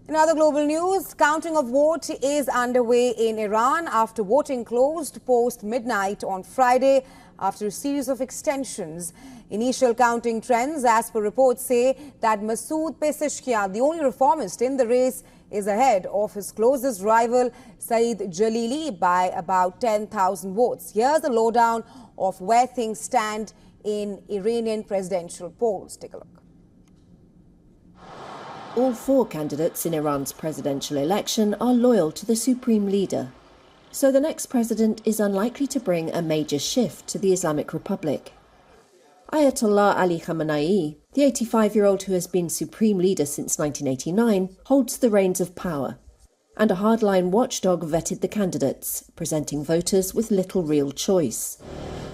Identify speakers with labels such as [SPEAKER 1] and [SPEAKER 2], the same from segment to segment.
[SPEAKER 1] In other global news, counting of vote is underway in Iran after voting closed post-midnight on Friday after a series of extensions. Initial counting trends, as per reports, say that Masoud Pezeshkian, the only reformist in the race, is ahead of his closest rival, Saeed Jalili, by about 10,000 votes. Here's a lowdown of where things stand in Iranian presidential polls. Take a look.
[SPEAKER 2] All four candidates in Iran's presidential election are loyal to the supreme leader. So the next president is unlikely to bring a major shift to the Islamic Republic. Ayatollah Ali Khamenei, the 85-year-old who has been supreme leader since 1989, holds the reins of power. And a hardline watchdog vetted the candidates, presenting voters with little real choice.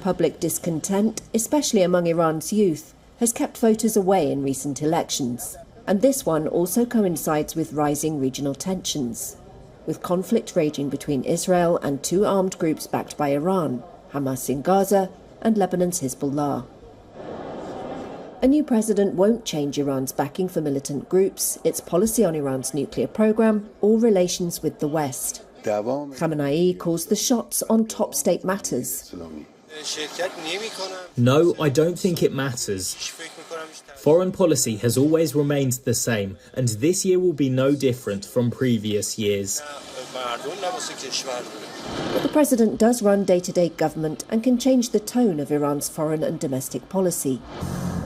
[SPEAKER 2] Public discontent, especially among Iran's youth, has kept voters away in recent elections. And this one also coincides with rising regional tensions, with conflict raging between Israel and two armed groups backed by Iran, Hamas in Gaza and Lebanon's Hezbollah. A new president won't change Iran's backing for militant groups, its policy on Iran's nuclear program, or relations with the West. Khamenei calls the shots on top state matters.
[SPEAKER 3] No, I don't think it matters. Foreign policy has always remained the same, and this year will be no different from previous years.
[SPEAKER 2] But the president does run day-to-day government and can change the tone of Iran's foreign and domestic policy.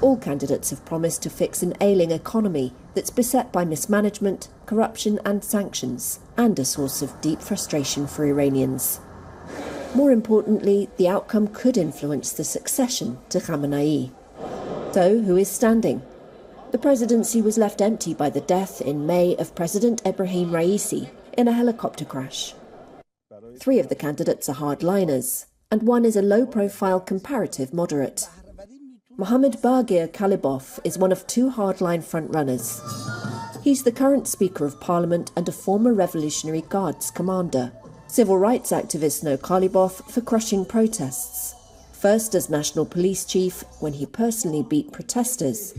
[SPEAKER 2] All candidates have promised to fix an ailing economy that's beset by mismanagement, corruption and sanctions, and a source of deep frustration for Iranians. More importantly, the outcome could influence the succession to Khamenei. So, who is standing? The presidency was left empty by the death in May of President Ebrahim Raisi in a helicopter crash. Three of the candidates are hardliners, and one is a low-profile comparative moderate. Mohammad Baghir Qalibaf is one of two hardline frontrunners. He's the current Speaker of Parliament and a former Revolutionary Guards commander. Civil rights activists know Qalibaf for crushing protests. First as National Police Chief, when he personally beat protesters.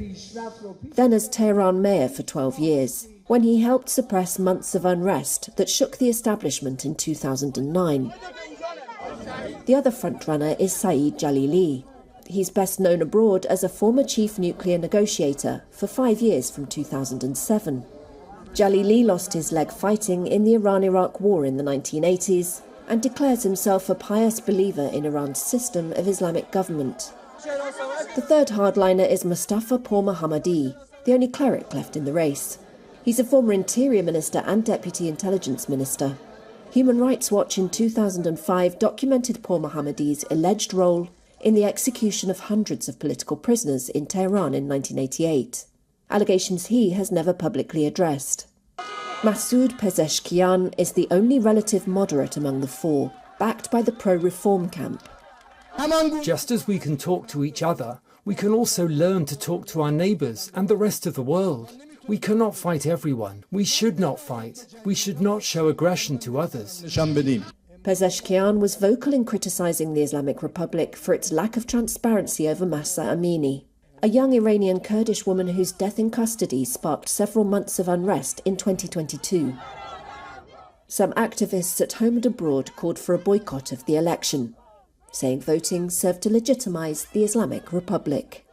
[SPEAKER 2] Then as Tehran mayor for 12 years, when he helped suppress months of unrest that shook the establishment in 2009. The other frontrunner is Saeed Jalili. He's best known abroad as a former chief nuclear negotiator for 5 years from 2007. Jalili lost his leg fighting in the Iran-Iraq war in the 1980s and declares himself a pious believer in Iran's system of Islamic government. The third hardliner is Mustafa Pourmohammadi, the only cleric left in the race. He's a former Interior Minister and Deputy Intelligence Minister. Human Rights Watch in 2005 documented Pourmohammadi's alleged role in the execution of hundreds of political prisoners in Tehran in 1988. Allegations he has never publicly addressed. Masoud Pezeshkian is the only relative moderate among the four, backed by the pro-reform camp.
[SPEAKER 4] Just as we can talk to each other, we can also learn to talk to our neighbours and the rest of the world. We cannot fight everyone. We should not fight. We should not show aggression to others.
[SPEAKER 2] Pezeshkian was vocal in criticising the Islamic Republic for its lack of transparency over Mahsa Amini, a young Iranian Kurdish woman whose death in custody sparked several months of unrest in 2022. Some activists at home and abroad called for a boycott of the election, saying voting served to legitimise the Islamic Republic.